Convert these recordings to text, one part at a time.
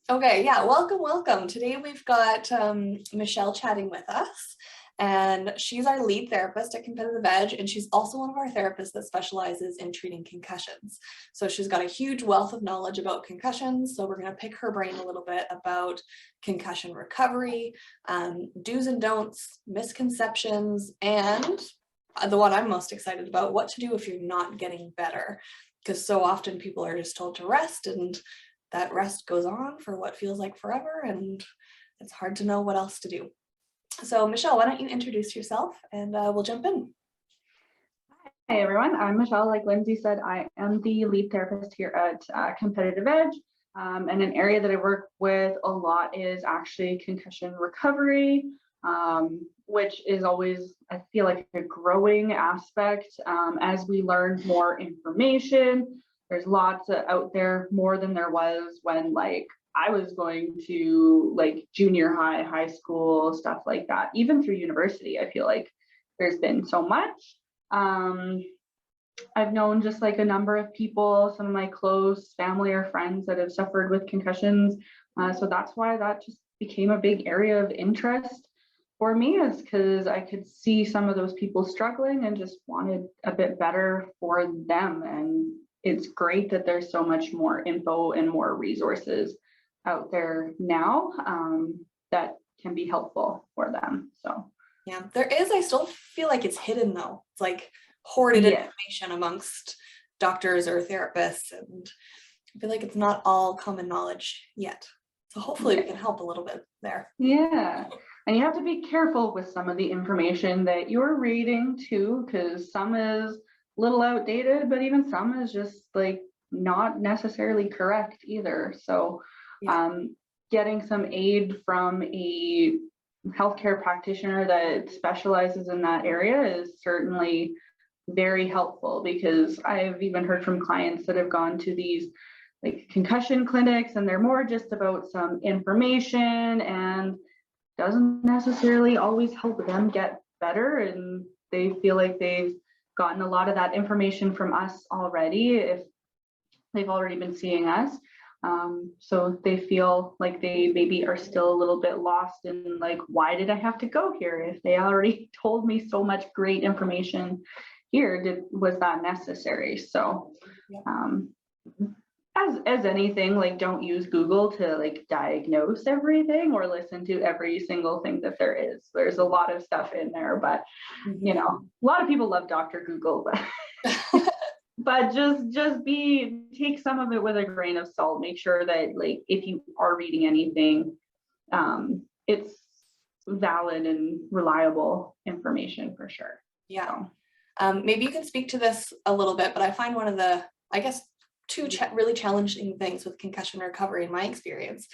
Okay, yeah, welcome, welcome. Today we've got Michelle chatting with us, and she's our lead therapist at Competitive Edge, and she's also one of our therapists that specializes in treating concussions. So she's got a huge wealth of knowledge about concussions, so we're going to pick her brain a little bit about concussion recovery, do's and don'ts, misconceptions, and the one I'm most excited about, what to do if you're not getting better. Because so often people are just told to rest, and that rest goes on for what feels like forever, and it's hard to know what else to do. So Michelle, why don't you introduce yourself and we'll jump in. Hey everyone, I'm Michelle. Like Lindsay said, I am the lead therapist here at Competitive Edge. And an area that I work with a lot is actually concussion recovery, which is always, I feel like, a growing aspect as we learn more information. There's lots out there, more than there was when I was going to junior high, high school, stuff like that. Even through university, I feel like there's been so much. I've known just a number of people, some of my close family or friends that have suffered with concussions. So that's why that just became a big area of interest for me, is because I could see some of those people struggling and just wanted a bit better for them. And it's great that there's so much more info and more resources out there now that can be helpful for them. So yeah, there is. I still feel like it's hidden though. It's like hoarded information amongst doctors or therapists, and I feel like it's not all common knowledge yet. So hopefully we can help a little bit there. Yeah. And you have to be careful with some of the information that you're reading too, because some is a little outdated, but even some is just not necessarily correct either. So getting some aid from a healthcare practitioner that specializes in that area is certainly very helpful, because I've even heard from clients that have gone to these concussion clinics, and they're more just about some information and doesn't necessarily always help them get better. And they feel like they've gotten a lot of that information from us already, if they've already been seeing us. So they feel like they maybe are still a little bit lost in why did I have to go here if they already told me so much great information here? Was that necessary? So as anything, don't use Google to diagnose everything or listen to every single thing that there is. There's a lot of stuff in there, but a lot of people love Dr. Google, but just take some of it with a grain of salt. Make sure that if you are reading anything, it's valid and reliable information for sure. Yeah. Maybe you can speak to this a little bit, but I find one of the, I guess, two really challenging things with concussion recovery in my experience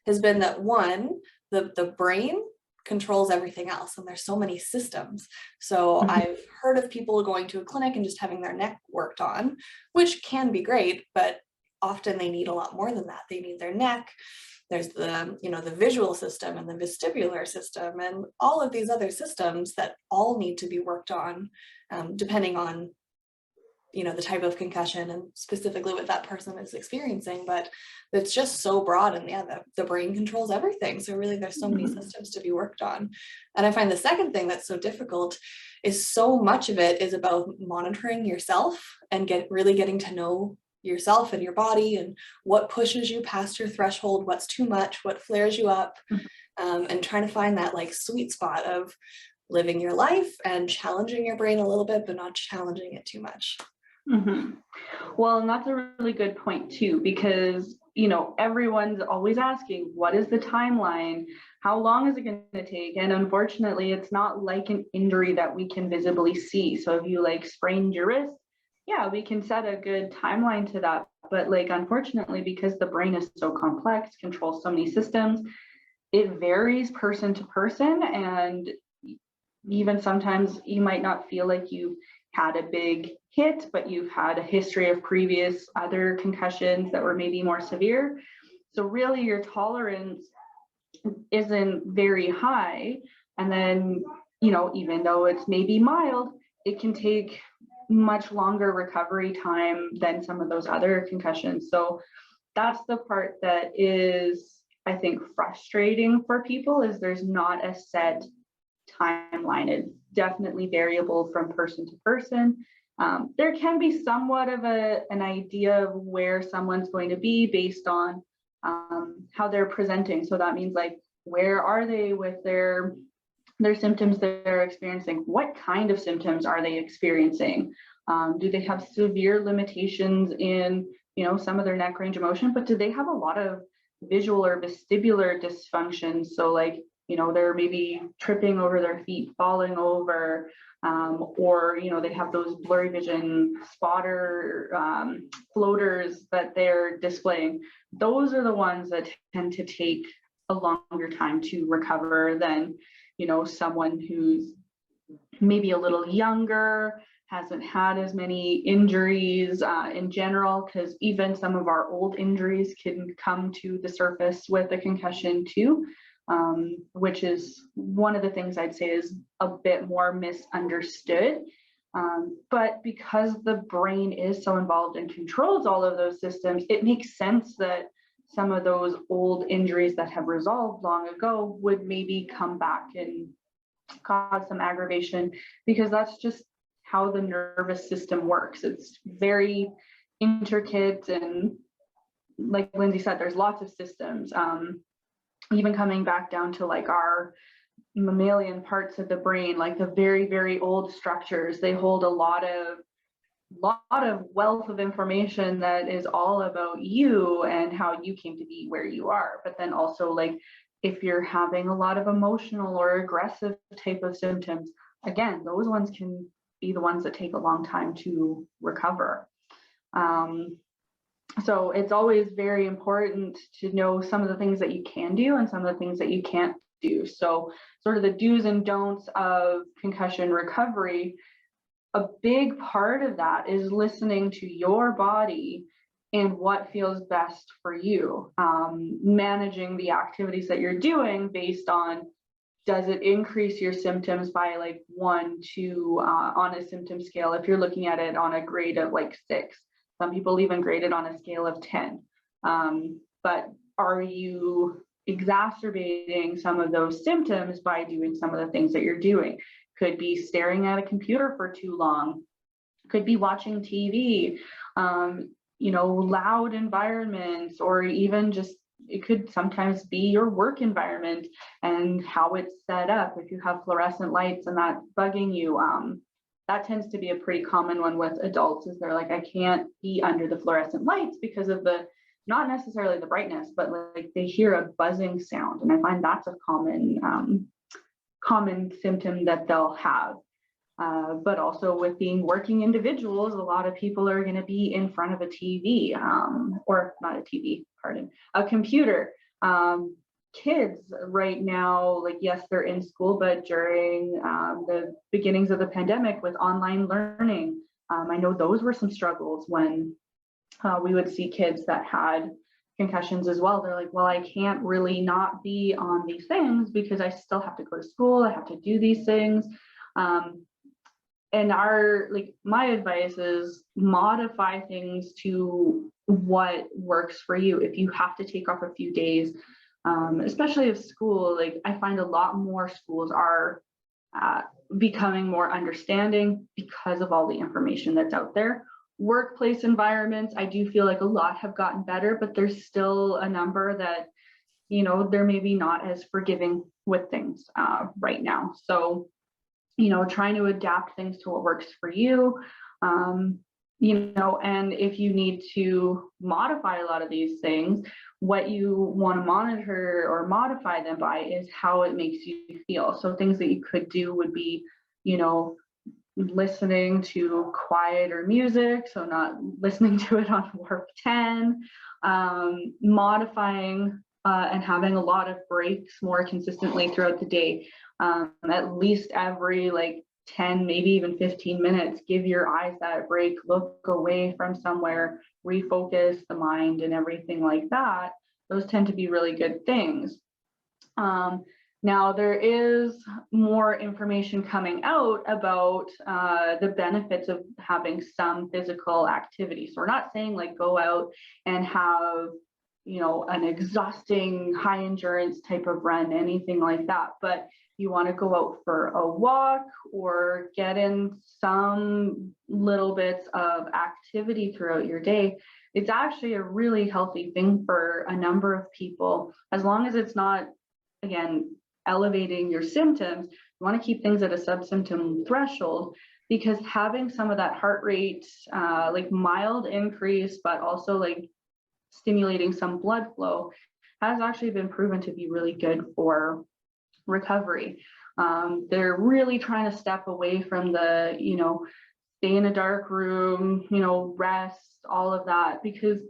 has been that one, the brain controls everything else, and there's so many systems. So I've heard of people going to a clinic and just having their neck worked on, which can be great, but often they need a lot more than that. They need their neck. There's the, the visual system and the vestibular system and all of these other systems that all need to be worked on, depending on the type of concussion and specifically what that person is experiencing. But it's just so broad, and the brain controls everything. So really there's so many systems to be worked on. And I find the second thing that's so difficult is so much of it is about monitoring yourself and really getting to know yourself and your body and what pushes you past your threshold, what's too much, what flares you up, and trying to find that sweet spot of living your life and challenging your brain a little bit, but not challenging it too much. Well, and that's a really good point too, because everyone's always asking, what is the timeline? How long is it going to take? And unfortunately, it's not like an injury that we can visibly see. So if you sprained your wrist, yeah, we can set a good timeline to that. But unfortunately, because the brain is so complex, controls so many systems, it varies person to person. And even sometimes you might not feel like you've had a big hit, but you've had a history of previous other concussions that were maybe more severe. So really your tolerance isn't very high. And then, even though it's maybe mild, it can take much longer recovery time than some of those other concussions. So that's the part that is I think frustrating for people is there's not a set timeline. It's definitely variable from person to person. There can be somewhat of an idea of where someone's going to be based on how they're presenting. So that means like, where are they with their symptoms that they're experiencing? What kind of symptoms are they experiencing? Do they have severe limitations in, some of their neck range of motion, but do they have a lot of visual or vestibular dysfunction? So like, they're maybe tripping over their feet, falling over, or, they have those blurry vision spotter floaters that they're displaying. Those are the ones that tend to take a longer time to recover than, someone who's maybe a little younger, hasn't had as many injuries in general, because even some of our old injuries can come to the surface with a concussion too, which is one of the things I'd say is a bit more misunderstood. But because the brain is so involved and controls all of those systems, it makes sense that some of those old injuries that have resolved long ago would maybe come back and cause some aggravation, because that's just how the nervous system works. It's very intricate, and like Lindsay said, there's lots of systems. Even coming back down to like our mammalian parts of the brain, like the very, very old structures, they hold a lot of wealth of information that is all about you and how you came to be where you are. But then also, like, if you're having a lot of emotional or aggressive type of symptoms, again, those ones can be the ones that take a long time to recover. So it's always very important to know some of the things that you can do and some of the things that you can't do. So sort of the do's and don'ts of concussion recovery, a big part of that is listening to your body and what feels best for you. Managing the activities that you're doing based on, does it increase your symptoms by like 1, 2 on a symptom scale? If you're looking at it on a grade of like 6, some people even grade it on a scale of 10. But are you exacerbating some of those symptoms by doing some of the things that you're doing? Could be staring at a computer for too long, could be watching TV, loud environments, or even just, it could sometimes be your work environment and how it's set up. If you have fluorescent lights and that's bugging you, that tends to be a pretty common one with adults, is they're like, I can't be under the fluorescent lights because of the, not necessarily the brightness, but like they hear a buzzing sound. And I find that's a common symptom that they'll have. But also with being working individuals, a lot of people are going to be in front of a TV, or not a TV, pardon, a computer. Kids right now, like, yes, they're in school, but during the beginnings of the pandemic with online learning, I know those were some struggles when we would see kids that had concussions as well. They're like, well, I can't really not be on these things because I still have to go to school. I have to do these things. And my advice is modify things to what works for you. If you have to take off a few days, especially if school, like I find a lot more schools are becoming more understanding because of all the information that's out there. Workplace environments, I do feel like a lot have gotten better, but there's still a number that, they're maybe not as forgiving with things right now. So, trying to adapt things to what works for you, and if you need to modify a lot of these things, what you want to monitor or modify them by is how it makes you feel. So things that you could do would be, listening to quieter music, so not listening to it on warp 10, modifying and having a lot of breaks more consistently throughout the day. At least every 10, maybe even 15 minutes, give your eyes that break, look away from somewhere, refocus the mind and everything like that. Those tend to be really good things. Now there is more information coming out about the benefits of having some physical activity. So we're not saying go out and have an exhausting high endurance type of run, anything like that. But you want to go out for a walk or get in some little bits of activity throughout your day. It's actually a really healthy thing for a number of people, as long as it's not, again, elevating your symptoms. You want to keep things at a sub-symptom threshold, because having some of that heart rate, like mild increase, but also like stimulating some blood flow, has actually been proven to be really good for recovery. They're really trying to step away from the, stay in a dark room, rest, all of that, because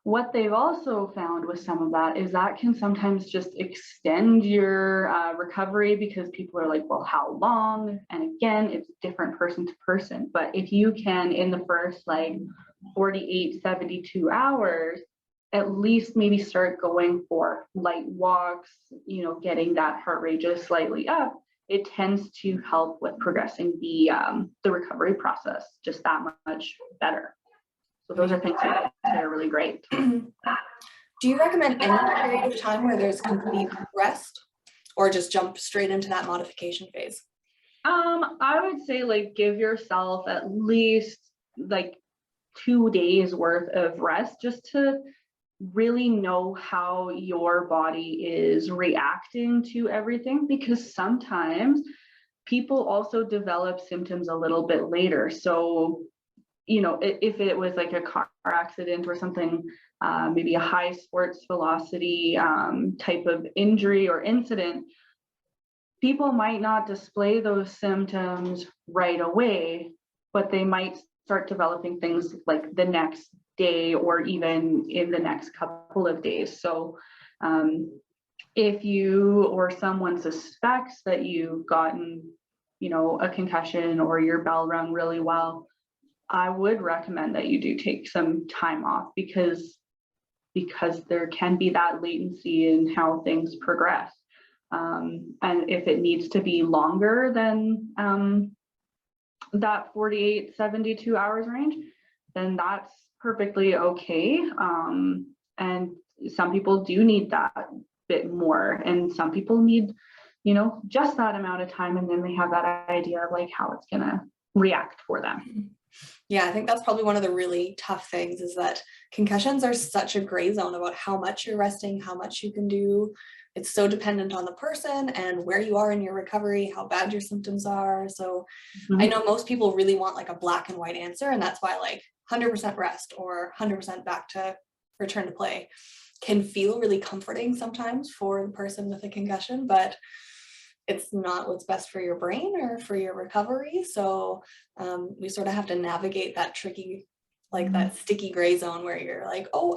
what they've also found with some of that is that can sometimes just extend your recovery, because people are like, well, how long? And again, it's different person to person. But if you can, in the first like 48, 72 hours, at least maybe start going for light walks, getting that heart rate just slightly up, it tends to help with progressing the recovery process just that much better. So those are things that are really great. Do you recommend any period of time where there's complete rest, or just jump straight into that modification phase? I would say like give yourself at least like 2 days worth of rest, just to really know how your body is reacting to everything, because sometimes people also develop symptoms a little bit later. So if it was like a car accident or something, maybe a high sports velocity type of injury or incident, people might not display those symptoms right away, but they might start developing things like the next day or even in the next couple of days. So if you or someone suspects that you've gotten, a concussion or your bell rung really well, I would recommend that you do take some time off, because there can be that latency in how things progress. And if it needs to be longer than that 48, 72 hours range, then that's perfectly okay. And some people do need that bit more, and some people need, just that amount of time, and then they have that idea of like how it's gonna react for them. Yeah, I think that's probably one of the really tough things, is that concussions are such a gray zone about how much you're resting, how much you can do. It's so dependent on the person and where you are in your recovery, how bad your symptoms are. So I know most people really want like a black and white answer, and that's why like 100% rest or 100% back to return to play can feel really comforting sometimes for the person with a concussion, but it's not what's best for your brain or for your recovery. So we sort of have to navigate that tricky, like that sticky gray zone where you're like, oh,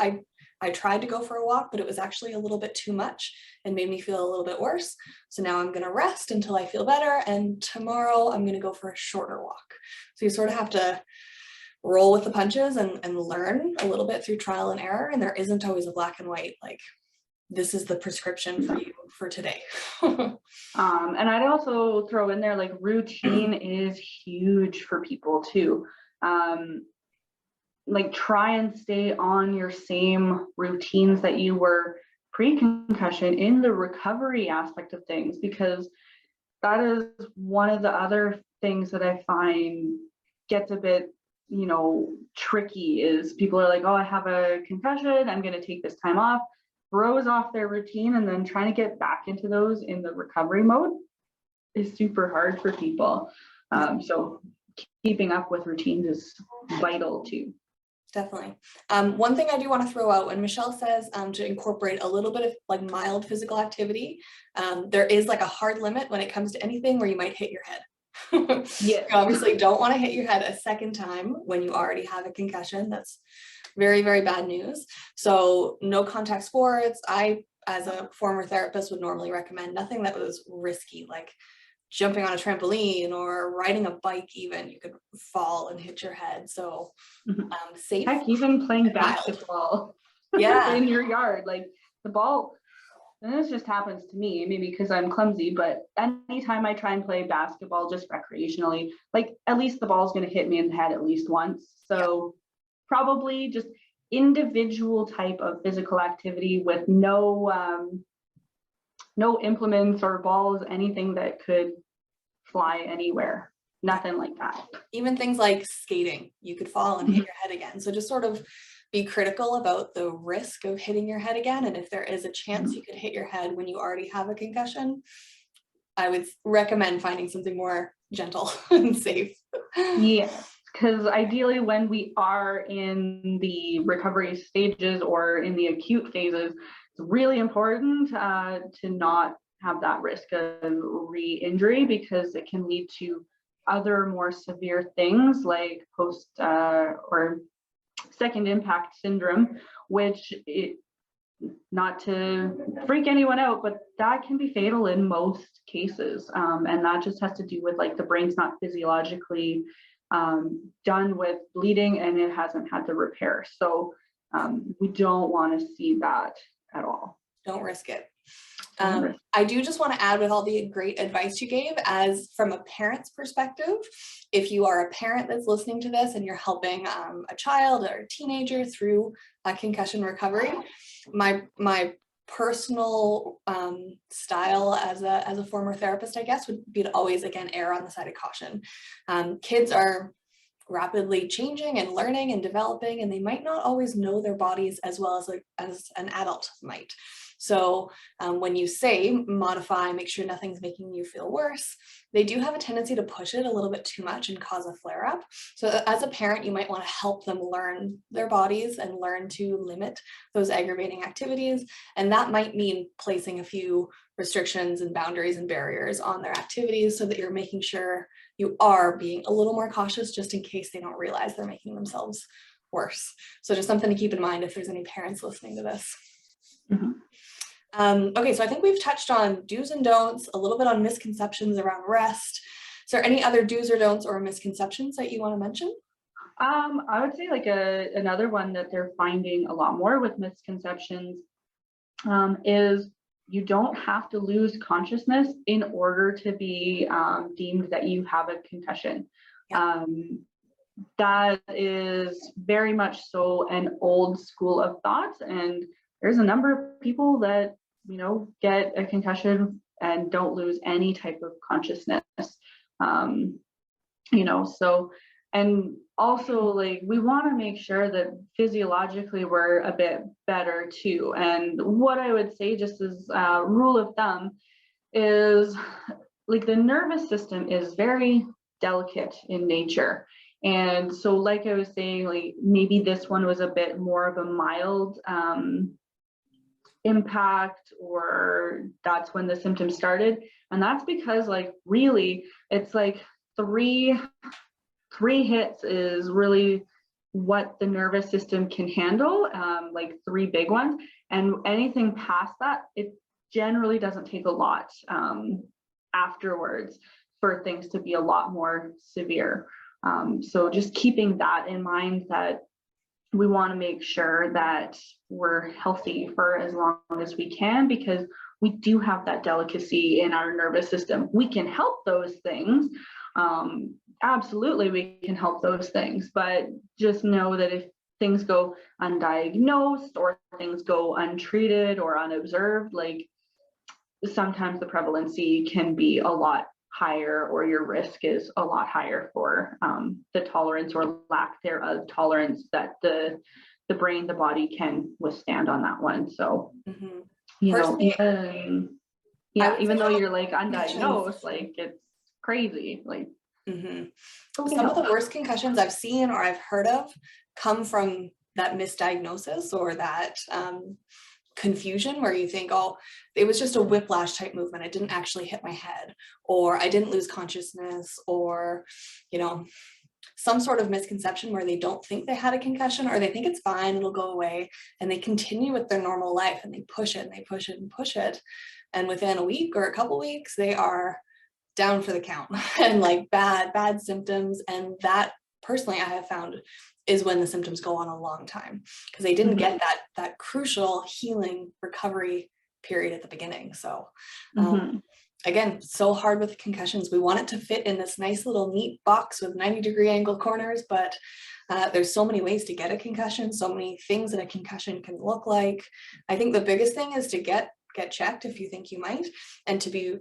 I tried to go for a walk, but it was actually a little bit too much and made me feel a little bit worse. So now I'm going to rest until I feel better. And tomorrow I'm going to go for a shorter walk. So you sort of have to roll with the punches and learn a little bit through trial and error. And there isn't always a black and white, like, this is the prescription for you for today. And I'd also throw in there, like, routine is huge for people too. Like, try and stay on your same routines that you were pre-concussion in the recovery aspect of things, because that is one of the other things that I find gets a bit, tricky, is people are like, oh, I have a concussion, I'm going to take this time off, throws off their routine, and then trying to get back into those in the recovery mode is super hard for people. So keeping up with routines is vital too. Definitely. One thing I do want to throw out, when Michelle says to incorporate a little bit of like mild physical activity, there is like a hard limit when it comes to anything where you might hit your head. Yeah. You obviously don't want to hit your head a second time when you already have a concussion. That's very, very bad news. So no contact sports. I, as a former therapist, would normally recommend nothing that was risky, like jumping on a trampoline or riding a bike. Even you could fall and hit your head. So safe. Heck, even playing basketball in your yard, like the ball. And this just happens to me, maybe because I'm clumsy, but anytime I try and play basketball just recreationally, like at least the ball's going to hit me in the head at least once. So probably just individual type of physical activity with no implements or balls, anything that could fly anywhere. Nothing like that. Even things like skating, you could fall and hit your head again. So just sort of be critical about the risk of hitting your head again. And if there is a chance you could hit your head when you already have a concussion, I would recommend finding something more gentle and safe. Yes, because ideally when we are in the recovery stages or in the acute phases, it's really important to not have that risk of re-injury, because it can lead to other more severe things like post or second impact syndrome, which not to freak anyone out, but that can be fatal in most cases. And that just has to do with like the brain's not physiologically done with bleeding and it hasn't had the repair. So we don't want to see that at all. Don't risk it. I do just want to add, with all the great advice you gave, as from a parent's perspective, if you are a parent that's listening to this and you're helping a child or a teenager through a concussion recovery, my personal style as a former therapist, I guess, would be to always, again, err on the side of caution. Kids are rapidly changing and learning and developing, and they might not always know their bodies as well as an adult might. So when you say modify, make sure nothing's making you feel worse, they do have a tendency to push it a little bit too much and cause a flare-up. So as a parent, you might want to help them learn their bodies and learn to limit those aggravating activities. And that might mean placing a few restrictions and boundaries and barriers on their activities so that you're making sure you are being a little more cautious, just in case they don't realize they're making themselves worse. So just something to keep in mind if there's any parents listening to this. Mm-hmm. Okay, so I think we've touched on do's and don'ts, a little bit on misconceptions around rest. Is there any other do's or don'ts or misconceptions that you want to mention? I would say like another one that they're finding a lot more with misconceptions is you don't have to lose consciousness in order to be deemed that you have a concussion. Yeah. That is very much so an old school of thought, and there's a number of people that, you know, get a concussion and don't lose any type of consciousness. You know, so, and also like we want to make sure that physiologically we're a bit better too. And what I would say, just as a rule of thumb, is like the nervous system is very delicate in nature. And so like I was saying, like maybe this one was a bit more of a mild impact, or that's when the symptoms started. And that's because like really it's like three hits is really what the nervous system can handle, like 3 big ones, and anything past that, it generally doesn't take a lot afterwards for things to be a lot more severe. So just keeping that in mind, that we want to make sure that we're healthy for as long as we can, because we do have that delicacy in our nervous system. We can help those things. Absolutely, we can help those things, but just know that if things go undiagnosed or things go untreated or unobserved, like sometimes the prevalency can be a lot higher, or your risk is a lot higher for the tolerance or lack thereof tolerance that the brain, the body can withstand on that one. So, you know, even though you're like undiagnosed, like it's crazy. Like some of the worst concussions I've seen or I've heard of come from that misdiagnosis or that confusion where you think, oh, it was just a whiplash type movement, I didn't actually hit my head, or I didn't lose consciousness, or, you know, some sort of misconception where they don't think they had a concussion, or they think it's fine, it'll go away, and they continue with their normal life and they push it and they push it and push it, and within a week or a couple weeks they are down for the count and like bad symptoms. And that personally I have found is when the symptoms go on a long time, because they didn't get that crucial healing recovery period at the beginning. So again, so hard with concussions. We want it to fit in this nice little neat box with 90-degree angle corners, but there's so many ways to get a concussion, so many things that a concussion can look like. I think the biggest thing is to get checked if you think you might, and to be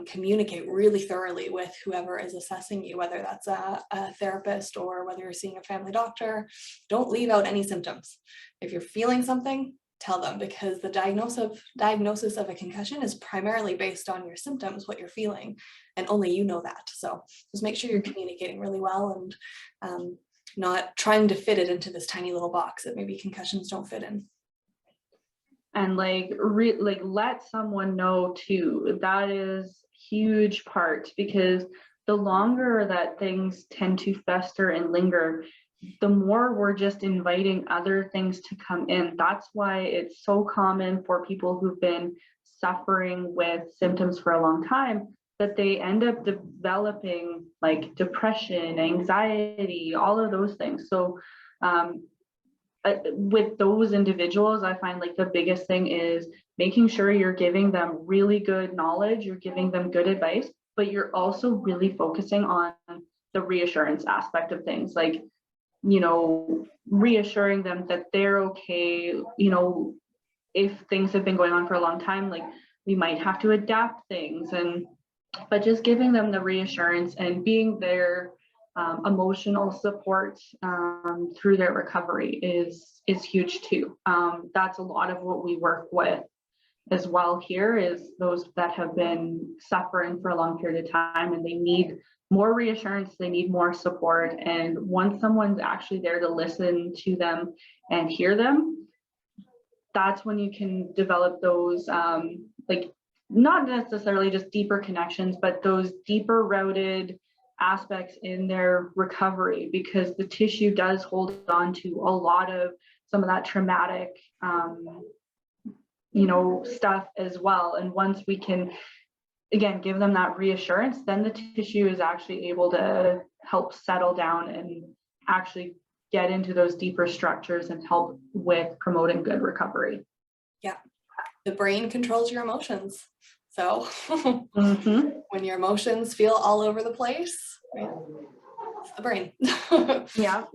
communicate really thoroughly with whoever is assessing you, whether that's a therapist or whether you're seeing a family doctor. Don't leave out any symptoms. If you're feeling something, tell them, because the diagnosis of a concussion is primarily based on your symptoms, what you're feeling, and only you know that. So just make sure you're communicating really well and not trying to fit it into this tiny little box that maybe concussions don't fit in. And like let someone know too. That is huge part, because the longer that things tend to fester and linger, the more we're just inviting other things to come in. That's why it's so common for people who've been suffering with symptoms for a long time that they end up developing like depression, anxiety, all of those things. So with those individuals, I find like the biggest thing is making sure you're giving them really good knowledge, you're giving them good advice, but you're also really focusing on the reassurance aspect of things. Like, you know, reassuring them that they're okay. You know, if things have been going on for a long time, like we might have to adapt things, but just giving them the reassurance and being their emotional support through their recovery is huge too. That's a lot of what we work with as well here, is those that have been suffering for a long period of time and they need more reassurance, they need more support. And once someone's actually there to listen to them and hear them, that's when you can develop those like not necessarily just deeper connections, but those deeper rooted aspects in their recovery, because the tissue does hold on to a lot of some of that traumatic you know, stuff as well. And once we can again give them that reassurance, then the tissue is actually able to help settle down and actually get into those deeper structures and help with promoting good recovery. Yeah, the brain controls your emotions. So when your emotions feel all over the place, right, it's the brain. Yeah.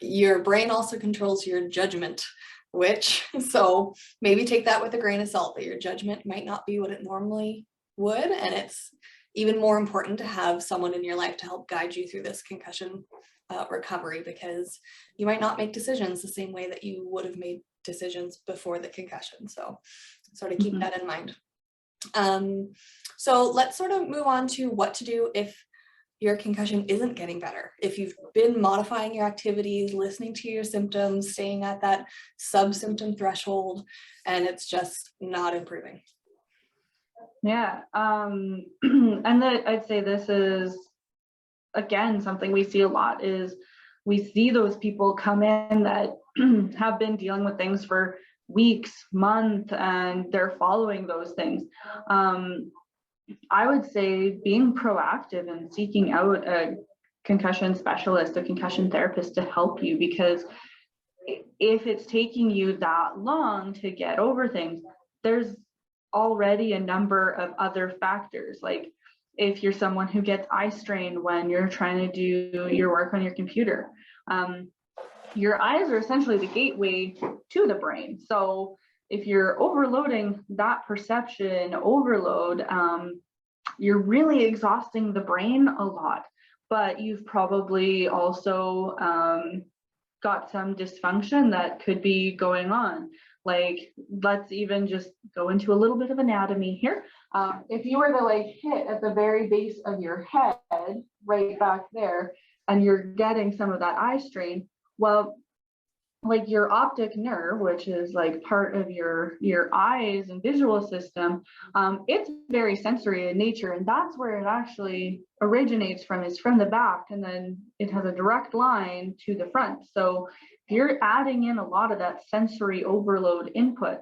Your brain also controls your judgment, so maybe take that with a grain of salt, that your judgment might not be what it normally would. And it's even more important to have someone in your life to help guide you through this concussion recovery, because you might not make decisions the same way that you would have made decisions before the concussion. So sort of keep that in mind. So let's sort of move on to what to do if your concussion isn't getting better. If you've been modifying your activities, listening to your symptoms, staying at that sub-symptom threshold, and it's just not improving. Yeah, and I'd say this is, again, something we see a lot, is we see those people come in that have been dealing with things for weeks, months, and they're following those things. I would say being proactive and seeking out a concussion specialist, a concussion therapist to help you, because if it's taking you that long to get over things, there's already a number of other factors. Like if you're someone who gets eye strain when you're trying to do your work on your computer, your eyes are essentially the gateway to the brain. So if you're overloading that perception overload, you're really exhausting the brain a lot. But you've probably also got some dysfunction that could be going on. Like, let's even just go into a little bit of anatomy here. If you were to like hit at the very base of your head, right back there, and you're getting some of that eye strain, well, like your optic nerve, which is like part of your eyes and visual system, it's very sensory in nature, and that's where it actually originates from, is from the back, and then it has a direct line to the front. So if you're adding in a lot of that sensory overload input,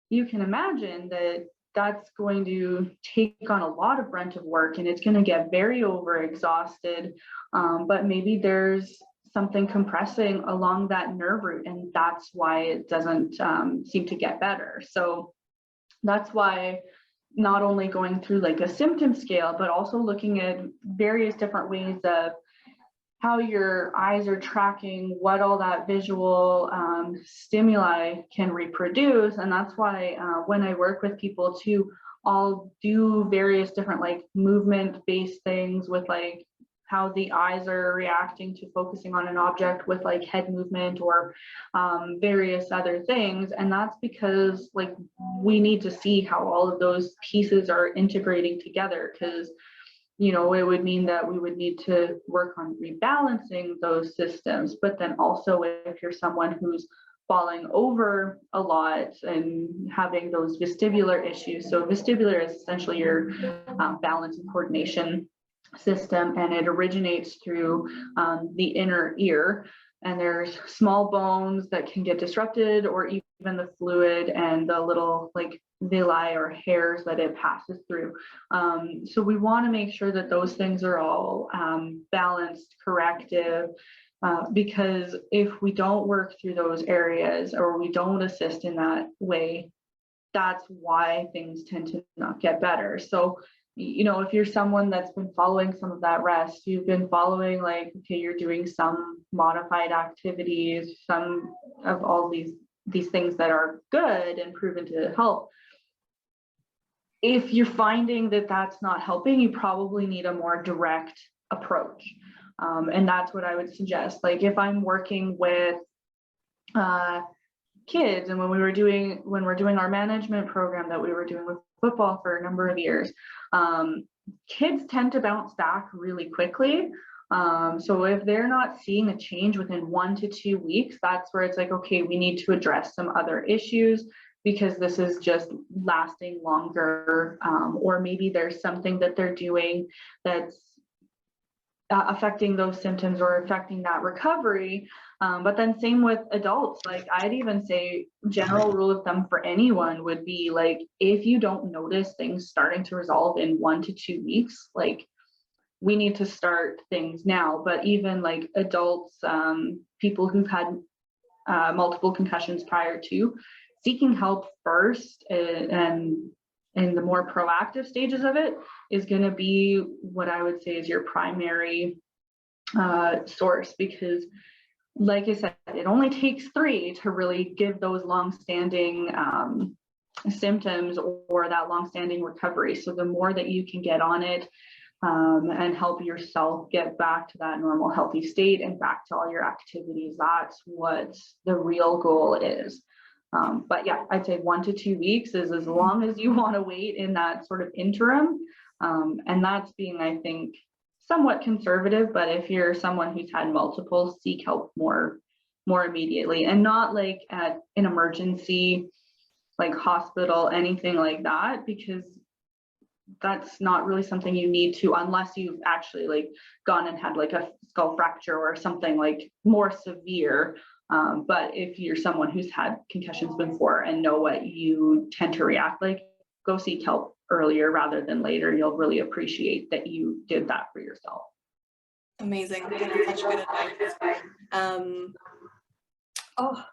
you can imagine that that's going to take on a lot of brunt of work, and it's going to get very overexhausted. But maybe there's something compressing along that nerve root, and that's why it doesn't seem to get better. So that's why not only going through like a symptom scale, but also looking at various different ways of how your eyes are tracking what all that visual stimuli can reproduce. And that's why when I work with people too, I'll do various different like movement-based things with like how the eyes are reacting to focusing on an object with like head movement or various other things. And that's because like we need to see how all of those pieces are integrating together, because you know, it would mean that we would need to work on rebalancing those systems. But then also if you're someone who's falling over a lot and having those vestibular issues. So vestibular is essentially your balance and coordination system, and it originates through the inner ear. And there's small bones that can get disrupted, or even the fluid and the little like villi or hairs that it passes through. So we want to make sure that those things are all balanced, corrective, because if we don't work through those areas or we don't assist in that way, that's why things tend to not get better. So, you know, if you're someone that's been following some of that rest, you've been following like, okay, you're doing some modified activities, some of all these things that are good and proven to help. If you're finding that that's not helping, you probably need a more direct approach. And that's what I would suggest. Like if I'm working with kids, and when we're doing our management program that we were doing with football for a number of years, kids tend to bounce back really quickly. So if they're not seeing a change within 1 to 2 weeks, that's where it's like, okay, we need to address some other issues, because this is just lasting longer, or maybe there's something that they're doing that's affecting those symptoms or affecting that recovery. But then same with adults. Like I'd even say general rule of thumb for anyone would be like, if you don't notice things starting to resolve in 1 to 2 weeks, like we need to start things now. But even like adults, people who've had multiple concussions prior to, seeking help first and in the more proactive stages of it is going to be what I would say is your primary source, because like I said, it only takes 3 to really give those long-standing symptoms or that long-standing recovery. So the more that you can get on it and help yourself get back to that normal healthy state and back to all your activities, that's what the real goal is. But yeah, I'd say 1 to 2 weeks is as long as you want to wait in that sort of interim. And that's being, I think, somewhat conservative, but if you're someone who's had multiple, seek help more immediately, and not like at an emergency, like hospital, anything like that, because that's not really something you need to, unless you've actually like gone and had like a skull fracture or something like more severe. But if you're someone who's had concussions before and know what you tend to react like, go seek help earlier rather than later. You'll really appreciate that you did that for yourself. Amazing. That's such good advice. Oh,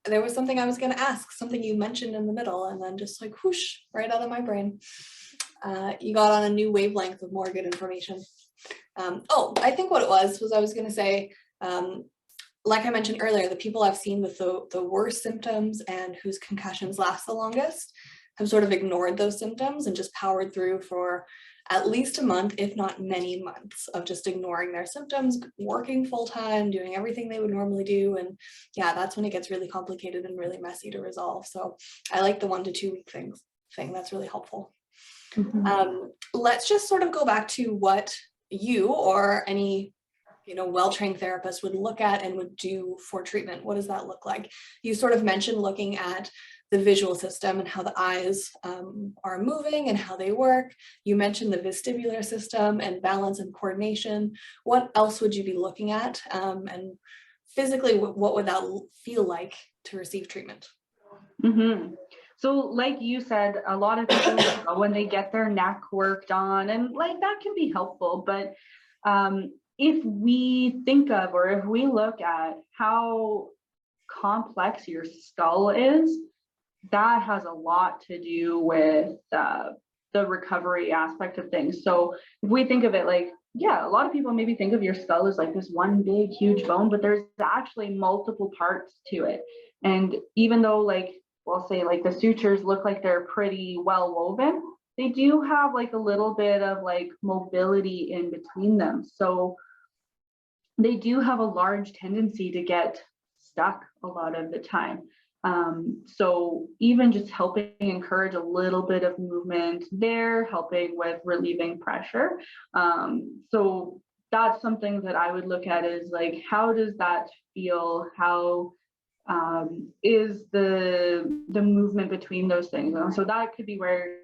there was something I was going to ask, something you mentioned in the middle, and then just like whoosh, right out of my brain. You got on a new wavelength of more good information. I think what it was I was going to say, like I mentioned earlier, the people I've seen with the worst symptoms and whose concussions last the longest have sort of ignored those symptoms and just powered through for at least a month, if not many months, of just ignoring their symptoms, working full time, doing everything they would normally do. And yeah, that's when it gets really complicated and really messy to resolve. So I like the 1 to 2 week thing. That's really helpful. Mm-hmm. Let's just sort of go back to what you or any well-trained therapist would look at and would do for treatment. What does that look like? You sort of mentioned looking at the visual system and how the eyes are moving and how they work. You mentioned the vestibular system and balance and coordination. What else would you be looking at? And physically, what would that feel like to receive treatment? Mm-hmm. So like you said, a lot of people when they get their neck worked on, and like that can be helpful, but if we think of, or if we look at how complex your skull is, that has a lot to do with the recovery aspect of things. So if we think of it like, yeah, a lot of people maybe think of your skull as like this one big, huge bone, but there's actually multiple parts to it. And even though like, we'll say like the sutures look like they're pretty well woven, they do have like a little bit of like mobility in between them. So they do have a large tendency to get stuck a lot of the time. So even just helping encourage a little bit of movement there, helping with relieving pressure. So that's something that I would look at is like, how does that feel? How is the movement between those things? And so that could be where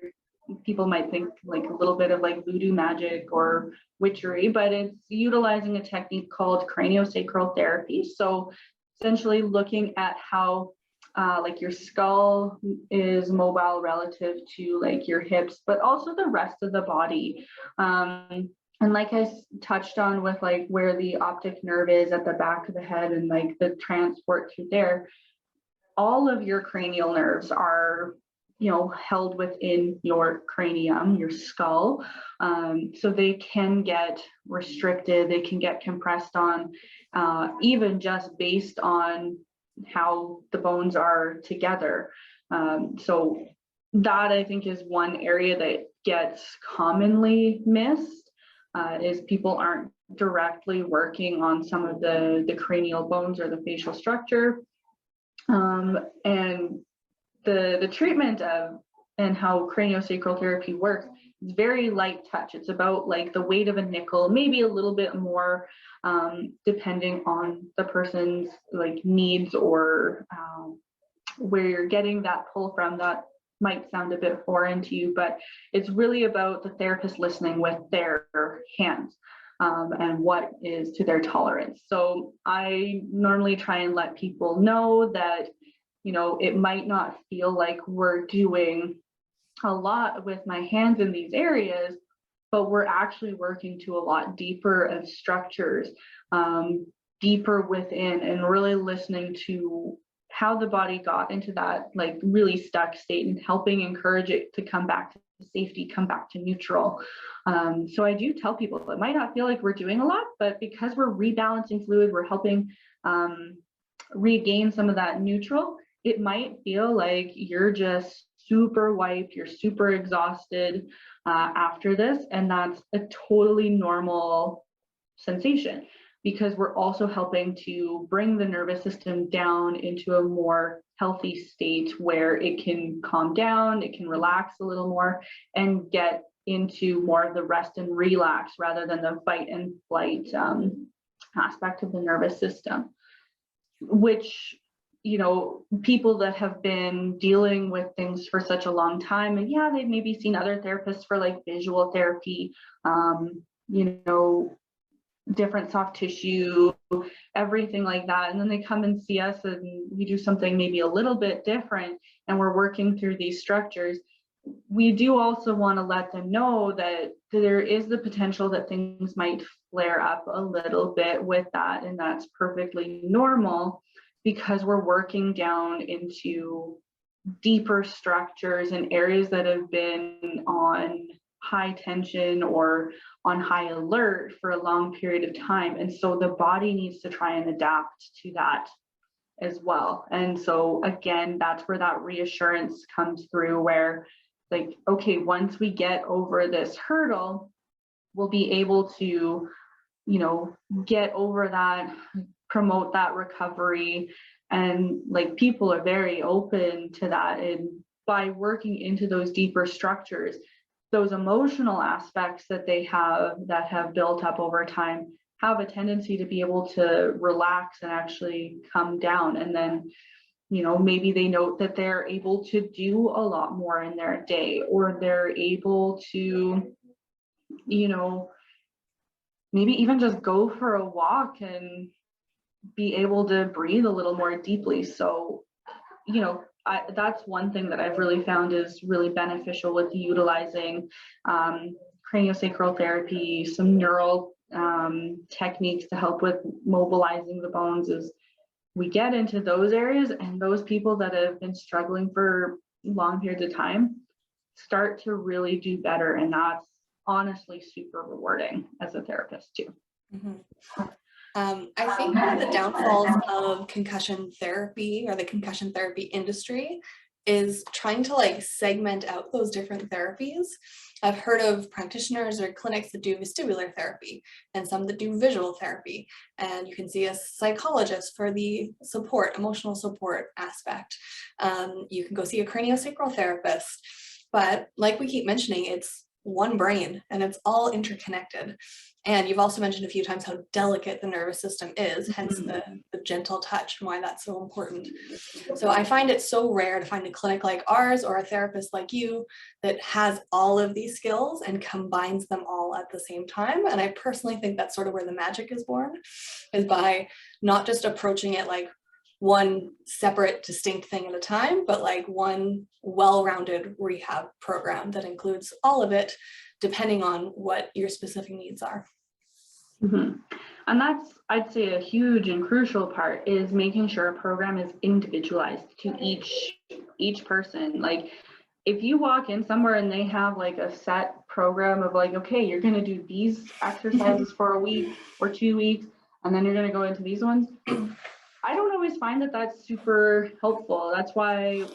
people might think like a little bit of like voodoo magic or witchery, but it's utilizing a technique called craniosacral therapy. So essentially looking at how like your skull is mobile relative to like your hips, but also the rest of the body. And like I touched on with like where the optic nerve is at the back of the head and like the transport through there, all of your cranial nerves are, you know, held within your cranium, your skull. So they can get restricted, they can get compressed on, even just based on how the bones are together. So that I think is one area that gets commonly missed, is people aren't directly working on some of the cranial bones or the facial structure. And the treatment of and how craniosacral therapy works is very light touch. It's about like the weight of a nickel, maybe a little bit more, depending on the person's like needs or where you're getting that pull from. That might sound a bit foreign to you, but it's really about the therapist listening with their hands. And what is to their tolerance. So I normally try and let people know that, you know, it might not feel like we're doing a lot with my hands in these areas, but we're actually working to a lot deeper of structures, deeper within, and really listening to how the body got into that like really stuck state and helping encourage it to come back to safety, come back to neutral. So I do tell people it might not feel like we're doing a lot, but because we're rebalancing fluid, we're helping regain some of that neutral. It might feel like you're just super wiped, you're super exhausted after this, and that's a totally normal sensation, because we're also helping to bring the nervous system down into a more healthy state where it can calm down, it can relax a little more, and get into more of the rest and relax rather than the fight and flight aspect of the nervous system, which, you know, people that have been dealing with things for such a long time, and yeah, they've maybe seen other therapists for like visual therapy, you know, different soft tissue, everything like that. And then they come and see us and we do something maybe a little bit different and we're working through these structures. We do also want to let them know that there is the potential that things might flare up a little bit with that, and that's perfectly normal because we're working down into deeper structures and areas that have been on high tension or on high alert for a long period of time. And so the body needs to try and adapt to that as well. And so again, that's where that reassurance comes through, where like, okay, once we get over this hurdle, we'll be able to, you know, get over that, promote that recovery. And like people are very open to that. And by working into those deeper structures, those emotional aspects that they have that have built up over time have a tendency to be able to relax and actually come down. And then, you know, maybe they note that they're able to do a lot more in their day, or they're able to, you know, maybe even just go for a walk and be able to breathe a little more deeply. So, you know, that's one thing that I've really found is really beneficial with utilizing craniosacral therapy, some neural techniques to help with mobilizing the bones, is we get into those areas, and those people that have been struggling for long periods of time start to really do better. And that's honestly super rewarding as a therapist too. I think one of the downfalls of concussion therapy or the concussion therapy industry is trying to like segment out those different therapies. I've heard of practitioners or clinics that do vestibular therapy and some that do visual therapy. And you can see a psychologist for the support, emotional support aspect. You can go see a craniosacral therapist. But like we keep mentioning, it's one brain and it's all interconnected. And you've also mentioned a few times how delicate the nervous system is, hence the gentle touch and why that's so important. So I find it so rare to find a clinic like ours or a therapist like you that has all of these skills and combines them all at the same time. And I personally think that's sort of where the magic is born, is by not just approaching it like one separate, distinct thing at a time, but like one well-rounded rehab program that includes all of it, depending on what your specific needs are. And that's, I'd say, a huge and crucial part is making sure a program is individualized to each person. Like if you walk in somewhere and they have like a set program of like, okay, you're going to do these exercises for a week or 2 weeks, and then you're going to go into these ones, I don't always find that that's super helpful. That's why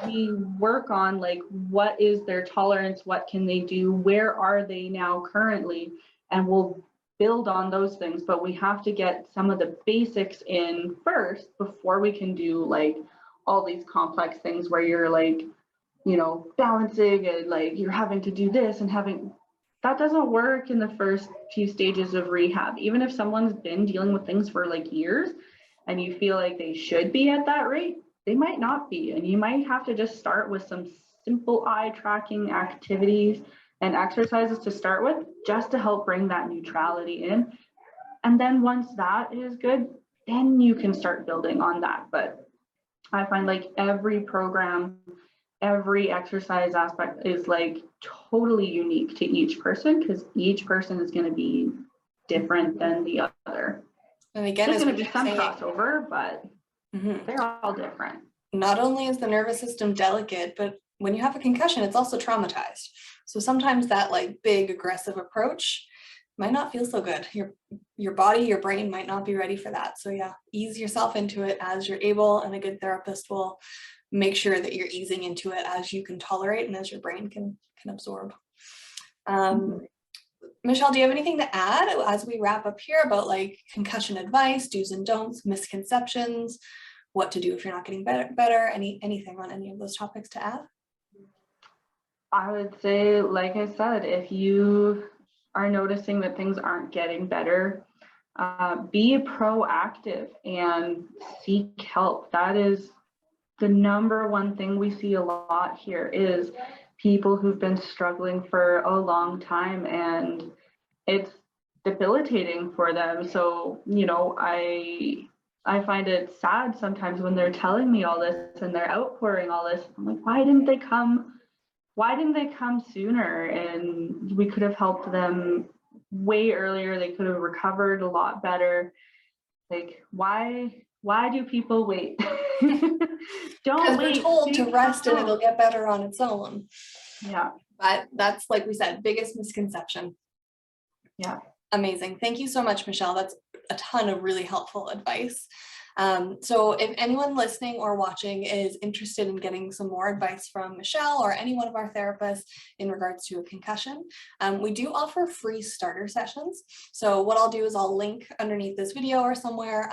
we work on like, what is their tolerance? What can they do? Where are they now currently? And we'll build on those things, but we have to get some of the basics in first before we can do like all these complex things where you're like, you know, balancing and like you're having to do this and having, that doesn't work in the first few stages of rehab. Even if someone's been dealing with things for like years and you feel like they should be at that rate, they might not be. And you might have to just start with some simple eye tracking activities and exercises to start with, just to help bring that neutrality in. And then once that is good, then you can start building on that. But I find like every program, every exercise aspect is like totally unique to each person, because each person is going to be different than the other. And again, there's going to be some crossover, but Mm-hmm. They're all different. Not only is the nervous system delicate, but when you have a concussion, it's also traumatized. So sometimes that like big aggressive approach might not feel so good. Your body, your brain might not be ready for that. So yeah, ease yourself into it as you're able, and a good therapist will make sure that you're easing into it as you can tolerate and as your brain can absorb. Michelle, do you have anything to add as we wrap up here about like concussion advice, do's and don'ts, misconceptions, what to do if you're not getting better, anything on any of those topics to add? I would say, like I said, if you are noticing that things aren't getting better, be proactive and seek help. That is the number one thing we see a lot here, is people who've been struggling for a long time, and it's debilitating for them. So, you know, I find it sad sometimes when they're telling me all this and they're outpouring all this. I'm like, why didn't they come sooner? And we could have helped them way earlier. They could have recovered a lot better. Like, why do people wait? Don't wait. We're told to rest and it'll get better on its own. Yeah. But that's, like we said, biggest misconception. Yeah. Amazing. Thank you so much, Michelle. That's a ton of really helpful advice. So if anyone listening or watching is interested in getting some more advice from Michelle or any one of our therapists in regards to a concussion, we do offer free starter sessions. So what I'll do is I'll link underneath this video or somewhere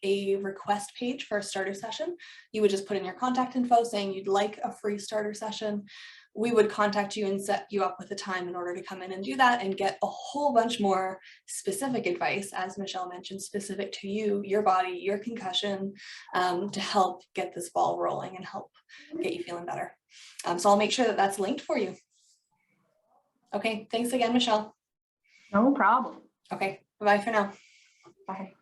a request page for a starter session. You would just put in your contact info saying you'd like a free starter session. We would contact you and set you up with a time in order to come in and do that and get a whole bunch more specific advice, as Michelle mentioned, specific to you, your body, your concussion, to help get this ball rolling and help get you feeling better. So I'll make sure that that's linked for you. Okay, thanks again, Michelle. No problem. Okay, bye for now. Bye.